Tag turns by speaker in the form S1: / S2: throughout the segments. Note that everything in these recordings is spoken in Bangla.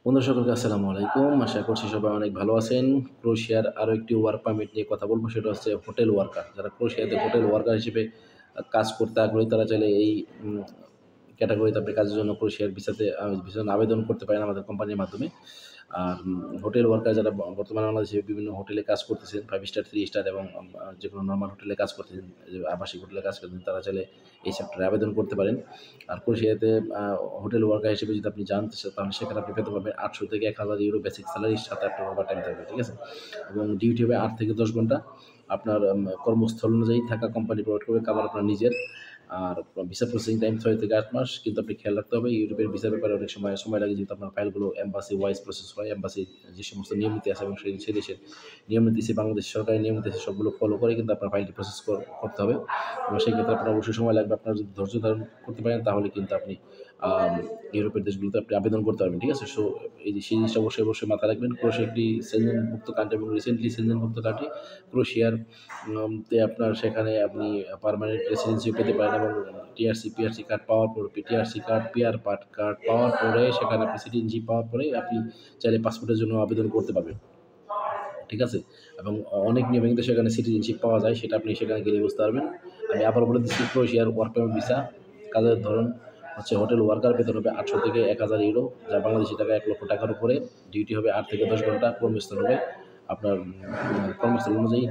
S1: বন্ধু সকলকে আসসালামু আলাইকুম। আশা করছি সবাই অনেক ভালো আছেন। ক্রোয়েশিয়ার আরও একটি ওয়ার্ক পারমিট নিয়ে কথা বলবো, সেটা হচ্ছে হোটেল ওয়ার্কার। যারা ক্রোয়েশিয়াতে হোটেল ওয়ার্কার হিসেবে কাজ করতে আগ্রহী, তারা চাইলে এই ক্যাটাগরিতে আপনি কাজের জন্য ক্রোয়েশিয়ার ভিসার জন্য আবেদন করতে পারেন আমাদের কোম্পানির মাধ্যমে। আর হোটেল ওয়ার্কার যারা বর্তমানে বাংলাদেশে বিভিন্ন হোটেলে কাজ করতেছেন, 5 স্টার, 3 স্টার এবং যেকোনো নরমাল হোটেলে কাজ করতেছেন, যে আবাসিক হোটেলে কাজ করতেছেন, তারা চাইলে এই সেক্টরে আবেদন করতে পারেন। আর ক্রোয়েশিয়াতে হোটেল ওয়ার্কার হিসেবে যদি আপনি জানতে চান, তাহলে সেখানে আপনি পেতে পারবেন 800 থেকে 1000 ইউরো বেসিক স্যালারির সাথে আপনার ওভারটাইম থাকবে, ঠিক আছে? এবং ডিউটি হবে 8 থেকে 10 ঘন্টা। আপনার কর্মস্থল অনুযায়ী থাকা কোম্পানি প্রোভাইড করবে, খাবার আপনার নিজের। আর ভিসা প্রসেসিং টাইম 6 থেকে 8 মাস। কিন্তু আপনি খেয়াল রাখতে হবে, ইউরোপের ভিসার ব্যাপারে অনেক সময় লাগে, যেহেতু আপনার ফাইলগুলো এম্বাসি ওয়াইজ প্রসেস হয়। এম্বাসি যে সমস্ত নিয়ম নীতি আছে এবং সেই দেশের নিয়ম নীতি, বাংলাদেশ সরকারের নিয়ম নীতি সবগুলো ফলো করে কিন্তু আপনার ফাইলটি প্রসেস করতে হবে। এবং সেই ক্ষেত্রে আপনার অবশ্যই সময় লাগবে। আপনার যদি ধৈর্য ধারণ করতে পারেন, তাহলে কিন্তু আপনি ইউরোপের দেশগুলোতে আপনি আবেদন করতে পারবেন, ঠিক আছে? সো এই যে সেই জিনিসটা অবশ্যই মাথায় রাখবেন। ক্রোয়েশিয়া একটি সেনজেনভুক্ত কান্ট্রি এবং রিসেন্টলি সেনজেনভুক্ত কান্ট্রি। ক্রোয়েশিয়ার তে আপনার সেখানে আপনি পার্মানেন্ট রেসিডেন্সিও পেতে পারেন এবং পিআরসি কার্ড পাওয়ার পর, টিআরসি কার্ড, কার্ড পাওয়ার পরে, সেখানে আপনি সিটিজেনশিপ পাওয়ার পরে আপনি চাইলে পাসপোর্টের জন্য আবেদন করতে পারবেন, ঠিক আছে? এবং অনেক নিয়মে কিন্তু সেখানে সিটিজেনশিপ পাওয়া যায়, সেটা আপনি সেখানে গেলে বুঝতে পারবেন। আমি আবার বলে দিচ্ছি, ক্রোয়েশিয়ার ওয়ার্ক পারমিট ভিসা কাজের ধরন হচ্ছে হোটেল ওয়ার্কার, বেতন হবে 800 থেকে 1000 ইউরো, যা বাংলাদেশি টাকা 1 লক্ষ টাকার উপরে। ডিউটি হবে 8 থেকে 10 ঘন্টা। কর্মস্থল হবে আপনার কর্মস্থল অনুযায়ী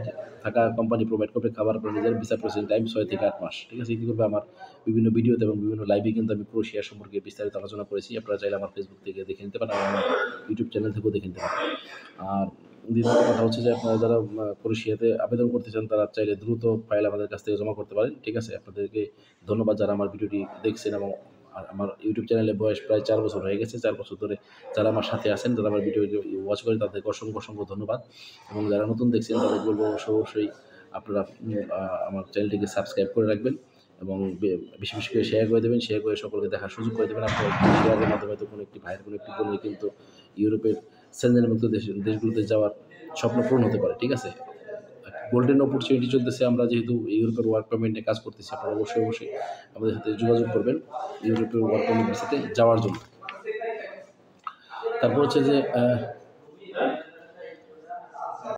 S1: থাকা কোম্পানি প্রোভাইড করবে, খাবার আপনার নিজের। ভিসা প্রসেসিং টাইম 6 থেকে 8 মাস, ঠিক আছে? ইতিপূর্বে আমার বিভিন্ন ভিডিওতে এবং বিভিন্ন লাইভে কিন্তু আমি ক্রোয়েশিয়া সম্পর্কে বিস্তারিত আলোচনা করেছি। আপনারা চাইলে আমার ফেসবুক থেকে দেখে নিতে পারেন, আমার ইউটিউব চ্যানেল থেকেও দেখে নিতে পারেন। আর দ্বিতীয় কথা হচ্ছে যে, আপনারা যারা ক্রোয়েশিয়াতে আবেদন করতে চান, তারা চাইলে দ্রুত ফাইল আমাদের কাছ থেকে জমা করতে পারেন, ঠিক আছে? আপনাদেরকে ধন্যবাদ যারা আমার ভিডিওটি দেখছেন। এবং আমার ইউটিউব চ্যানেলের বয়স প্রায় 4 বছর হয়ে গেছে। 4 বছর ধরে যারা আমার সাথে আছেন, যারা আমার ভিডিও ওয়াচ করেন, তাদেরকে অসংখ্য ধন্যবাদ। এবং যারা নতুন দেখছেন, তাদের বলবো অবশ্যই আপনারা আমার চ্যানেলটিকে সাবস্ক্রাইব করে রাখবেন এবং বেশি করে শেয়ার করে দেবেন। শেয়ার করে সকলকে দেখার সুযোগ করে দেবেন। আপনার শেয়ারের মাধ্যমে তো কোনো একটি ভাইয়ের কোনো একটি বোনের কিন্তু ইউরোপের সেনজেনভুক্ত দেশগুলোতে যাওয়ার স্বপ্ন পূরণ হতে পারে, ঠিক আছে? গোল্ডেন অপরচুনিটি চলতেছে। আমরা যেহেতু ইউরোপের ওয়ার্ক পারমিট নিয়ে কাজ করতেছি, আপনারা অবশ্যই আমাদের সাথে যোগাযোগ করবেন ইউরোপের ওয়ার্ক পারমিট ভিসাতে যাওয়ার জন্য। তারপর হচ্ছে যে